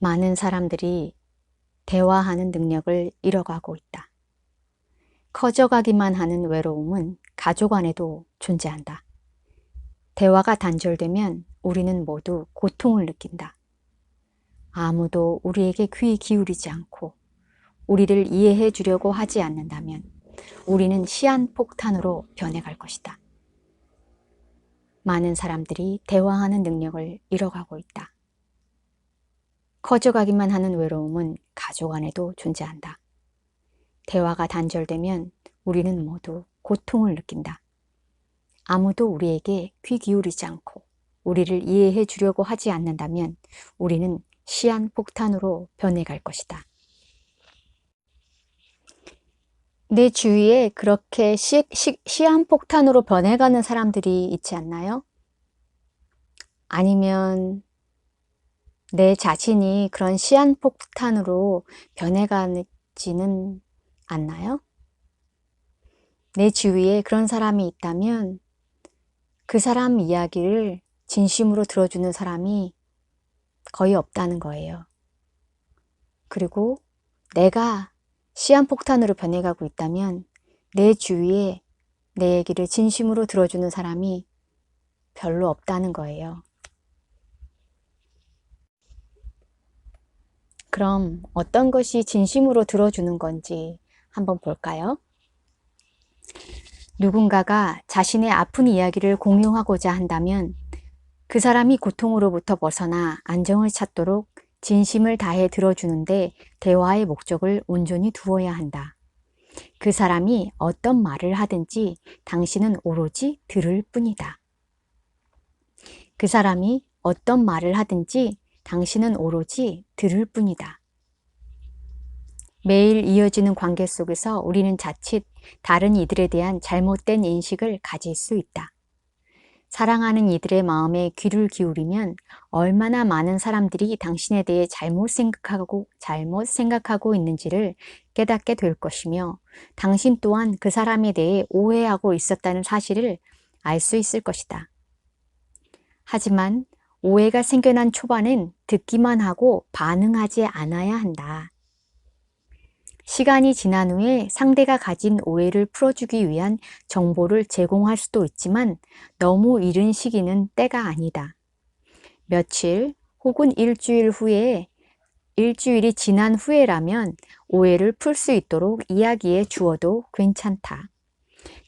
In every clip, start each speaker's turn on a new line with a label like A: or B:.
A: 많은 사람들이 대화하는 능력을 잃어가고 있다. 커져가기만 하는 외로움은 가족 안에도 존재한다. 대화가 단절되면 우리는 모두 고통을 느낀다. 아무도 우리에게 귀 기울이지 않고 우리를 이해해 주려고 하지 않는다면 우리는 시한폭탄으로 변해갈 것이다. 많은 사람들이 대화하는 능력을 잃어가고 있다. 커져가기만 하는 외로움은 가족 안에도 존재한다. 대화가 단절되면 우리는 모두 고통을 느낀다. 아무도 우리에게 귀 기울이지 않고 우리를 이해해 주려고 하지 않는다면 우리는 시한폭탄으로 변해갈 것이다. 내 주위에 그렇게 시한폭탄으로 변해가는 사람들이 있지 않나요? 아니면 내 자신이 그런 시한폭탄으로 변해가지는 않나요? 내 주위에 그런 사람이 있다면 그 사람 이야기를 진심으로 들어주는 사람이 거의 없다는 거예요. 그리고 내가 시한폭탄으로 변해가고 있다면 내 주위에 내 얘기를 진심으로 들어주는 사람이 별로 없다는 거예요. 그럼 어떤 것이 진심으로 들어주는 건지 한번 볼까요? 누군가가 자신의 아픈 이야기를 공유하고자 한다면 그 사람이 고통으로부터 벗어나 안정을 찾도록 진심을 다해 들어주는데 대화의 목적을 온전히 두어야 한다. 그 사람이 어떤 말을 하든지 당신은 오로지 들을 뿐이다. 그 사람이 어떤 말을 하든지 당신은 오로지 들을 뿐이다. 매일 이어지는 관계 속에서 우리는 자칫 다른 이들에 대한 잘못된 인식을 가질 수 있다. 사랑하는 이들의 마음에 귀를 기울이면 얼마나 많은 사람들이 당신에 대해 잘못 생각하고 있는지를 깨닫게 될 것이며 당신 또한 그 사람에 대해 오해하고 있었다는 사실을 알 수 있을 것이다. 하지만 오해가 생겨난 초반엔 듣기만 하고 반응하지 않아야 한다. 시간이 지난 후에 상대가 가진 오해를 풀어주기 위한 정보를 제공할 수도 있지만 너무 이른 시기는 때가 아니다. 며칠 혹은 일주일이 지난 후에라면 오해를 풀 수 있도록 이야기해 주어도 괜찮다.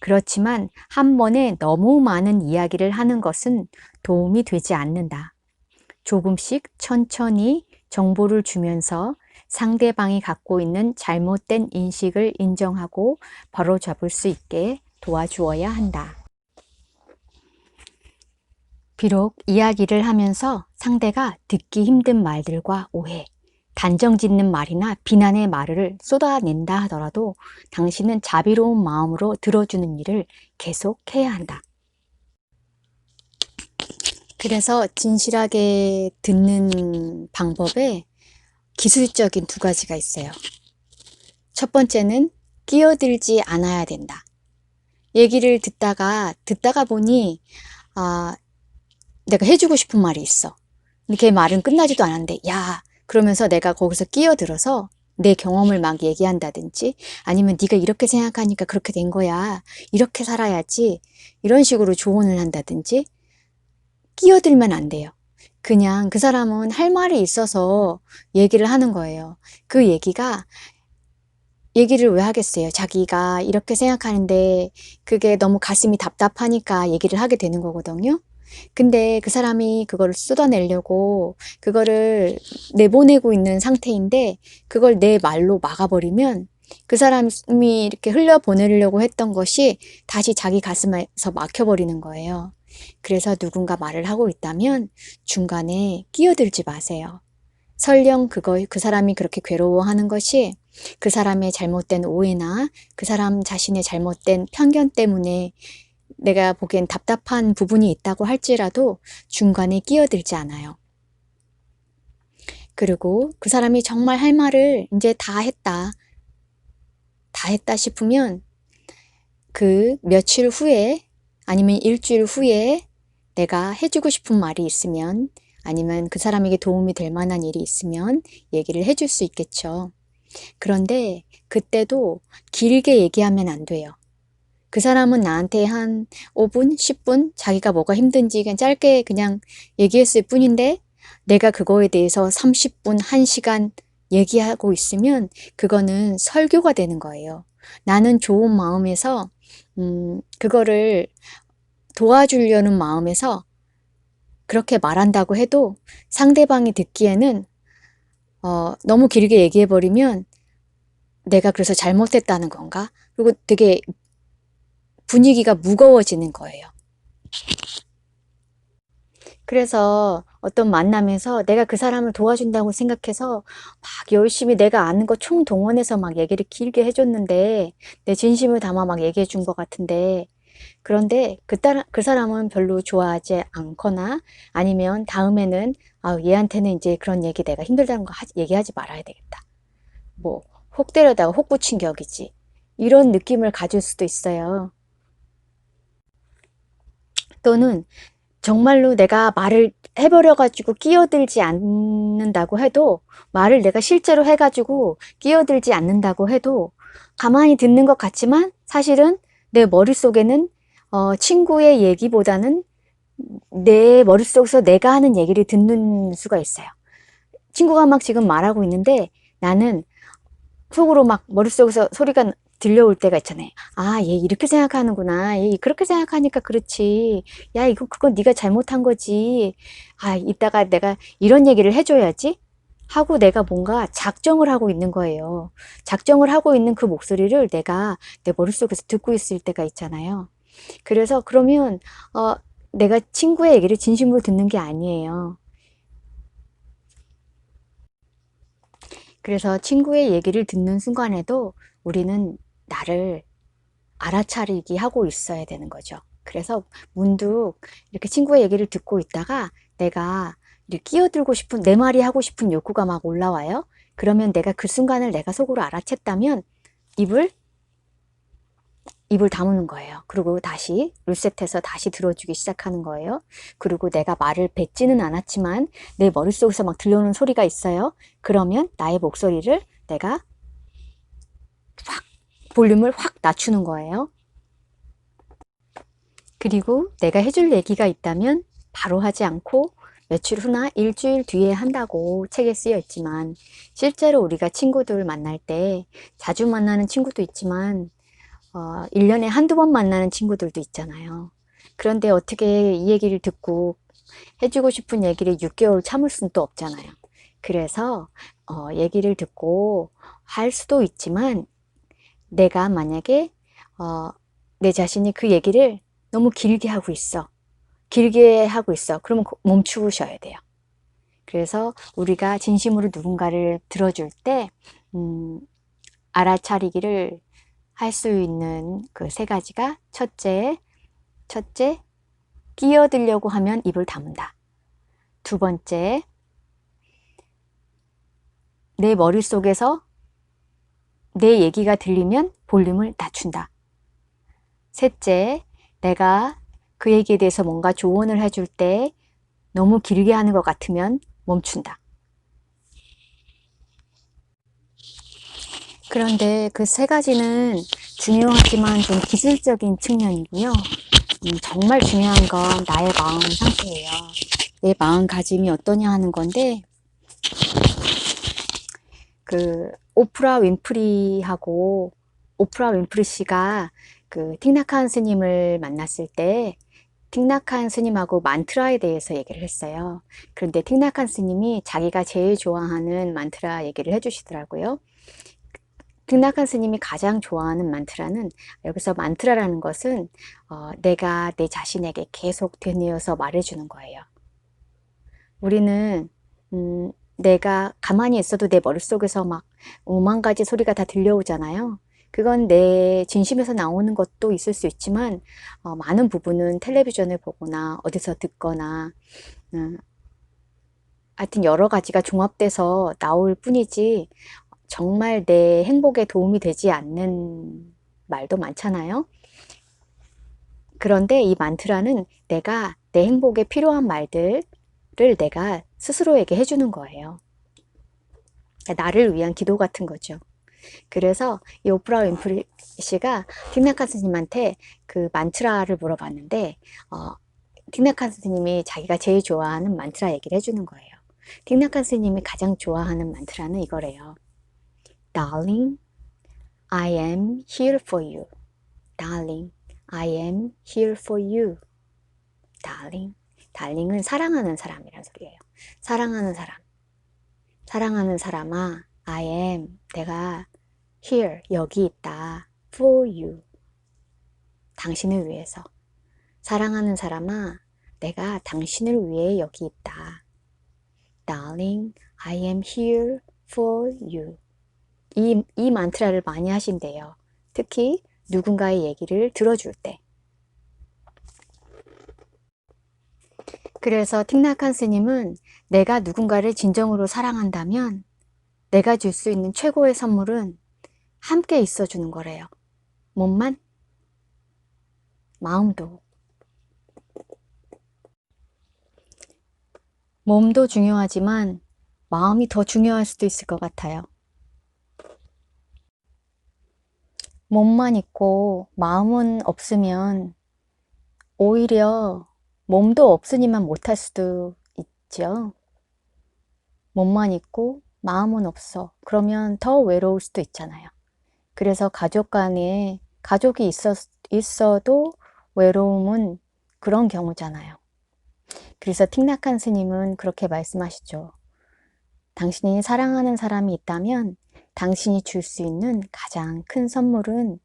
A: 그렇지만 한 번에 너무 많은 이야기를 하는 것은 도움이 되지 않는다. 조금씩 천천히 정보를 주면서 상대방이 갖고 있는 잘못된 인식을 인정하고 바로잡을 수 있게 도와주어야 한다. 비록 이야기를 하면서 상대가 듣기 힘든 말들과 오해, 단정짓는 말이나 비난의 말을 쏟아낸다 하더라도 당신은 자비로운 마음으로 들어주는 일을 계속해야 한다. 그래서 진실하게 듣는 방법에 기술적인 두 가지가 있어요. 첫 번째는 끼어들지 않아야 된다. 얘기를 듣다가 보니 내가 해주고 싶은 말이 있어. 근데 걔 말은 끝나지도 않았는데 야 그러면서 내가 거기서 끼어들어서 내 경험을 막 얘기한다든지 아니면 네가 이렇게 생각하니까 그렇게 된 거야. 이렇게 살아야지. 이런 식으로 조언을 한다든지 끼어들면 안 돼요. 그냥 그 사람은 할 말이 있어서 얘기를 하는 거예요. 그 얘기를 왜 하겠어요? 자기가 이렇게 생각하는데 그게 너무 가슴이 답답하니까 얘기를 하게 되는 거거든요. 근데 그 사람이 그거를 쏟아내려고 그거를 내보내고 있는 상태인데 그걸 내 말로 막아버리면 그 사람이 이렇게 흘려보내려고 했던 것이 다시 자기 가슴에서 막혀버리는 거예요. 그래서 누군가 말을 하고 있다면 중간에 끼어들지 마세요. 설령 그 사람이 그렇게 괴로워하는 것이 그 사람의 잘못된 오해나 그 사람 자신의 잘못된 편견 때문에 내가 보기엔 답답한 부분이 있다고 할지라도 중간에 끼어들지 않아요. 그리고 그 사람이 정말 할 말을 이제 다 했다 싶으면 그 며칠 후에 아니면 일주일 후에 내가 해주고 싶은 말이 있으면 아니면 그 사람에게 도움이 될 만한 일이 있으면 얘기를 해줄 수 있겠죠. 그런데 그때도 길게 얘기하면 안 돼요. 그 사람은 나한테 한 5분, 10분 자기가 뭐가 힘든지 그냥 짧게 그냥 얘기했을 뿐인데 내가 그거에 대해서 30분, 1시간 얘기하고 있으면 그거는 설교가 되는 거예요. 나는 좋은 마음에서 그거를 도와주려는 마음에서 그렇게 말한다고 해도 상대방이 듣기에는 너무 길게 얘기해버리면 내가 그래서 잘못했다는 건가? 그리고 되게 분위기가 무거워지는 거예요. 그래서 어떤 만남에서 내가 그 사람을 도와준다고 생각해서 막 열심히 내가 아는 거 총동원해서 막 얘기를 길게 해줬는데 내 진심을 담아 막 얘기해 준 것 같은데 그런데 그 사람은 별로 좋아하지 않거나 아니면 다음에는 얘한테는 이제 그런 얘기 내가 힘들다는 거 얘기하지 말아야 되겠다. 뭐 혹 때려다가 혹 붙인 격이지. 이런 느낌을 가질 수도 있어요. 또는 정말로 내가 말을 해버려가지고 끼어들지 않는다고 해도 말을 내가 실제로 해가지고 끼어들지 않는다고 해도 가만히 듣는 것 같지만 사실은 내 머릿속에는 친구의 얘기보다는 내 머릿속에서 내가 하는 얘기를 듣는 수가 있어요. 친구가 막 지금 말하고 있는데 나는 속으로 막 머릿속에서 소리가 들려올 때가 있잖아요. 아, 얘 이렇게 생각하는구나. 얘 그렇게 생각하니까 그렇지. 야, 그건 네가 잘못한 거지. 아, 이따가 내가 이런 얘기를 해줘야지. 하고 내가 뭔가 작정을 하고 있는 거예요. 작정을 하고 있는 그 목소리를 내가 내 머릿속에서 듣고 있을 때가 있잖아요. 그래서 그러면 내가 친구의 얘기를 진심으로 듣는 게 아니에요. 그래서 친구의 얘기를 듣는 순간에도 우리는 나를 알아차리기 하고 있어야 되는 거죠. 그래서 문득 이렇게 친구의 얘기를 듣고 있다가 내가 이렇게 끼어들고 싶은 내 말이 하고 싶은 욕구가 막 올라와요. 그러면 내가 그 순간을 내가 속으로 알아챘다면 입을 입을 다무는 거예요. 그리고 다시 리셋해서 다시 들어주기 시작하는 거예요. 그리고 내가 말을 뱉지는 않았지만 내 머릿속에서 막 들려오는 소리가 있어요. 그러면 나의 목소리를 내가 확 볼륨을 확 낮추는 거예요. 그리고 내가 해줄 얘기가 있다면 바로 하지 않고 며칠 후나 일주일 뒤에 한다고 책에 쓰여 있지만 실제로 우리가 친구들 만날 때 자주 만나는 친구도 있지만 1년에 한두 번 만나는 친구들도 있잖아요. 그런데 어떻게 이 얘기를 듣고 해주고 싶은 얘기를 6개월 참을 수는 또 없잖아요. 그래서 얘기를 듣고 할 수도 있지만 내가 만약에 내 자신이 그 얘기를 너무 길게 하고 있어. 길게 하고 있어. 그러면 멈추셔야 돼요. 그래서 우리가 진심으로 누군가를 들어줄 때 알아차리기를 할 수 있는 그 3가지가 첫째, 끼어들려고 하면 입을 다문다. 2번째, 내 머릿속에서 내 얘기가 들리면 볼륨을 낮춘다. 셋째, 내가 그 얘기에 대해서 뭔가 조언을 해줄 때 너무 길게 하는 것 같으면 멈춘다. 그런데 그 3가지는 중요하지만 좀 기술적인 측면이고요. 정말 중요한 건 나의 마음 상태예요. 내 마음가짐이 어떠냐 하는 건데 그 오프라 윈프리 씨가 그 틱나칸 스님을 만났을 때 틱나칸 스님하고 만트라에 대해서 얘기를 했어요. 그런데 틱나칸 스님이 자기가 제일 좋아하는 만트라 얘기를 해주시더라고요. 틱나칸 스님이 가장 좋아하는 만트라는 여기서 만트라라는 것은 내가 내 자신에게 계속 되뇌어서 말해주는 거예요. 우리는 내가 가만히 있어도 내 머릿속에서 막 5만 가지 소리가 다 들려오잖아요. 그건 내 진심에서 나오는 것도 있을 수 있지만 많은 부분은 텔레비전을 보거나 어디서 듣거나 하여튼 여러 가지가 종합돼서 나올 뿐이지 정말 내 행복에 도움이 되지 않는 말도 많잖아요. 그런데 이 만트라는 내가 내 행복에 필요한 말들 내가 스스로에게 해주는 거예요. 나를 위한 기도 같은 거죠. 그래서 이 오프라 윈프리 씨가 틱나카 스님한테 그 만트라를 물어봤는데 틱나카 스님이 자기가 제일 좋아하는 만트라 얘기를 해주는 거예요. 틱나카 스님이 가장 좋아하는 만트라는 이거래요. Darling, I am here for you. Darling, I am here for you. Darling. darling은 사랑하는 사람이란 소리예요. 사랑하는 사람. 사랑하는 사람아, I am, 내가 here, 여기 있다. for you. 당신을 위해서. 사랑하는 사람아, 내가 당신을 위해 여기 있다. Darling, I am here for you. 이 만트라를 많이 하신대요. 특히 누군가의 얘기를 들어줄 때. 그래서 틱나칸 스님은 내가 누군가를 진정으로 사랑한다면 내가 줄 수 있는 최고의 선물은 함께 있어주는 거래요. 몸만? 마음도. 몸도 중요하지만 마음이 더 중요할 수도 있을 것 같아요. 몸만 있고 마음은 없으면 오히려 몸도 없으니만 못할 수도 있죠. 몸만 있고 마음은 없어. 그러면 더 외로울 수도 있잖아요. 그래서 가족 간에 가족이 있어도 외로움은 그런 경우잖아요. 그래서 틱나칸 스님은 그렇게 말씀하시죠. 당신이 사랑하는 사람이 있다면 당신이 줄 수 있는 가장 큰 선물은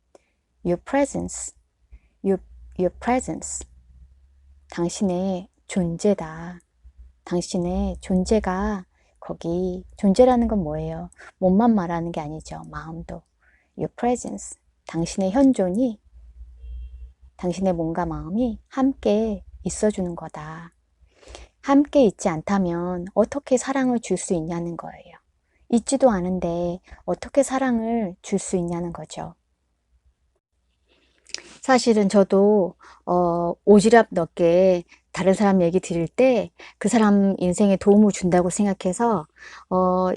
A: your presence, your presence. 당신의 존재다. 당신의 존재가 거기, 존재라는 건 뭐예요? 몸만 말하는 게 아니죠. 마음도. Your presence. 당신의 현존이, 당신의 몸과 마음이 함께 있어주는 거다. 함께 있지 않다면 어떻게 사랑을 줄 수 있냐는 거예요. 있지도 않은데 어떻게 사랑을 줄 수 있냐는 거죠. 사실은 저도 오지랖 넓게 다른 사람 얘기 들을 때 그 사람 인생에 도움을 준다고 생각해서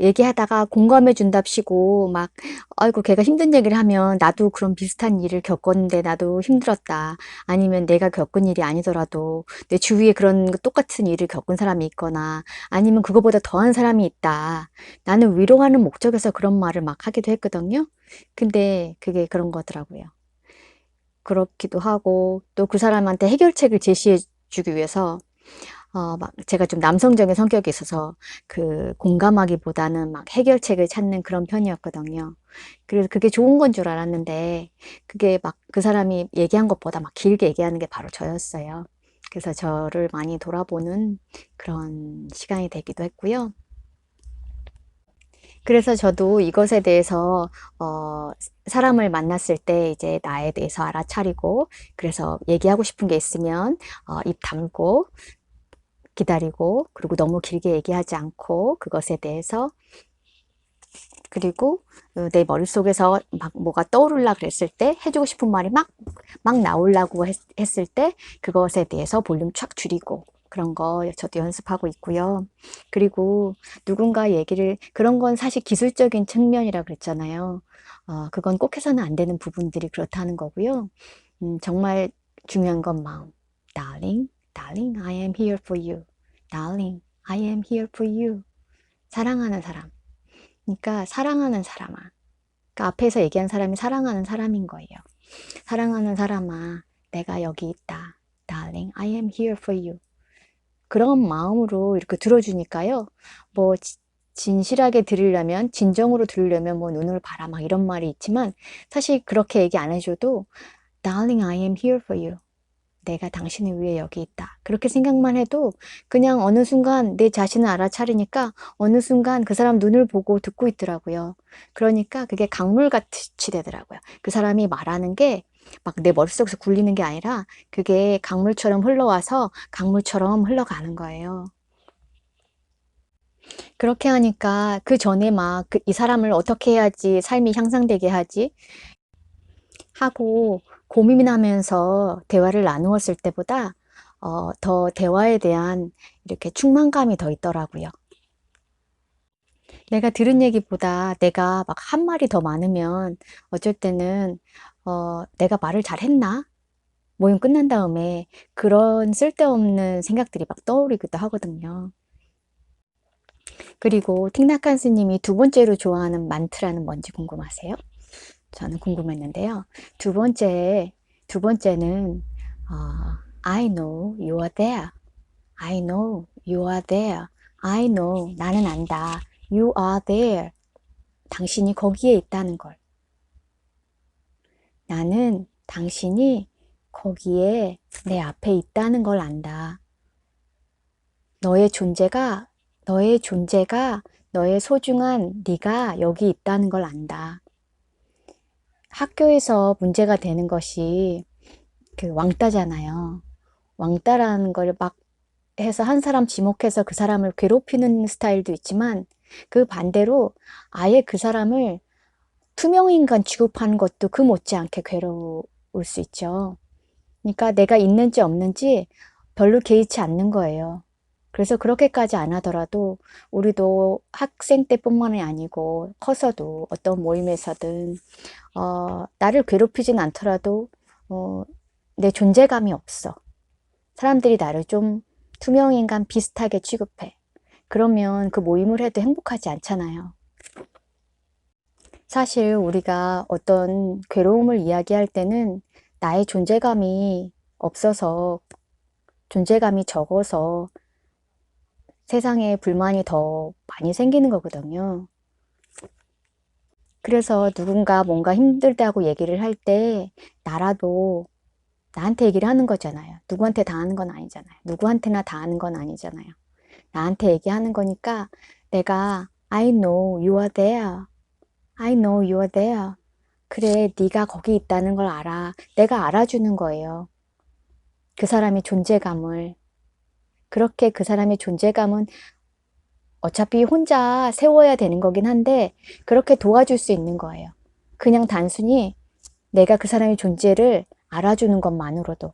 A: 얘기하다가 공감해 준답시고 막 아이고 걔가 힘든 얘기를 하면 나도 그런 비슷한 일을 겪었는데 나도 힘들었다. 아니면 내가 겪은 일이 아니더라도 내 주위에 그런 똑같은 일을 겪은 사람이 있거나 아니면 그거보다 더한 사람이 있다. 나는 위로하는 목적에서 그런 말을 막 하기도 했거든요. 근데 그게 그런 거더라고요. 그렇기도 하고 또 그 사람한테 해결책을 제시해 주기 위해서 막 제가 좀 남성적인 성격이 있어서 그 공감하기보다는 막 해결책을 찾는 그런 편이었거든요. 그래서 그게 좋은 건 줄 알았는데 그게 막 그 사람이 얘기한 것보다 막 길게 얘기하는 게 바로 저였어요. 그래서 저를 많이 돌아보는 그런 시간이 되기도 했고요. 그래서 저도 이것에 대해서 사람을 만났을 때 이제 나에 대해서 알아차리고 그래서 얘기하고 싶은 게 있으면 입 다물고 기다리고 그리고 너무 길게 얘기하지 않고 그것에 대해서 그리고 내 머릿속에서 막 뭐가 떠오르려 그랬을 때 해주고 싶은 말이 막 나오려고 했을 때 그것에 대해서 볼륨 촥 줄이고 그런 거 저도 연습하고 있고요. 그리고 누군가 얘기를 그런 건 사실 기술적인 측면이라 그랬잖아요. 그건 꼭 해서는 안 되는 부분들이 그렇다는 거고요. 정말 중요한 건 마음. Darling, darling, I am here for you. Darling, I am here for you. 사랑하는 사람. 그러니까 사랑하는 사람아. 그러니까 앞에서 얘기한 사람이 사랑하는 사람인 거예요. 사랑하는 사람아, 내가 여기 있다. Darling, I am here for you. 그런 마음으로 이렇게 들어주니까요. 뭐 진실하게 들으려면 진정으로 들으려면 뭐 눈을 봐라 막 이런 말이 있지만 사실 그렇게 얘기 안 해줘도 Darling, I am here for you. 내가 당신을 위해 여기 있다. 그렇게 생각만 해도 그냥 어느 순간 내 자신을 알아차리니까 어느 순간 그 사람 눈을 보고 듣고 있더라고요. 그러니까 그게 강물같이 되더라고요. 그 사람이 말하는 게 막 내 머릿속에서 굴리는 게 아니라 그게 강물처럼 흘러와서 강물처럼 흘러가는 거예요. 그렇게 하니까 그 전에 막 이 사람을 어떻게 해야지 삶이 향상되게 하지 하고 고민하면서 대화를 나누었을 때보다 더 대화에 대한 이렇게 충만감이 더 있더라고요. 내가 들은 얘기보다 내가 막 한 말이 더 많으면 어쩔 때는 내가 말을 잘했나? 모임 끝난 다음에 그런 쓸데없는 생각들이 막 떠오르기도 하거든요. 그리고 틱낙한 스님이 두 번째로 좋아하는 만트라는 뭔지 궁금하세요? 저는 궁금했는데요. 두 번째는 I know you are there. I know you are there. I know 나는 안다. You are there. 당신이 거기에 있다는 걸. 나는 당신이 거기에 내 앞에 있다는 걸 안다. 너의 존재가 너의 소중한 네가 여기 있다는 걸 안다. 학교에서 문제가 되는 것이 그 왕따잖아요. 왕따라는 걸 막 해서 한 사람 지목해서 그 사람을 괴롭히는 스타일도 있지만 그 반대로 아예 그 사람을 투명인간 취급하는 것도 그 못지않게 괴로울 수 있죠. 그러니까 내가 있는지 없는지 별로 개의치 않는 거예요. 그래서 그렇게까지 안 하더라도 우리도 학생 때뿐만이 아니고 커서도 어떤 모임에서든 나를 괴롭히진 않더라도 내 존재감이 없어. 사람들이 나를 좀 투명인간 비슷하게 취급해. 그러면 그 모임을 해도 행복하지 않잖아요. 사실 우리가 어떤 괴로움을 이야기할 때는 나의 존재감이 없어서, 존재감이 적어서 세상에 불만이 더 많이 생기는 거거든요. 그래서 누군가 뭔가 힘들다고 얘기를 할 때 나라도 나한테 얘기를 하는 거잖아요. 누구한테 다 하는 건 아니잖아요. 누구한테나 다 하는 건 아니잖아요. 나한테 얘기하는 거니까 내가 I know you are there. I know you are there. 그래, 네가 거기 있다는 걸 알아. 내가 알아주는 거예요. 그 사람의 존재감을. 그렇게 그 사람의 존재감은 어차피 혼자 세워야 되는 거긴 한데 그렇게 도와줄 수 있는 거예요. 그냥 단순히 내가 그 사람의 존재를 알아주는 것만으로도.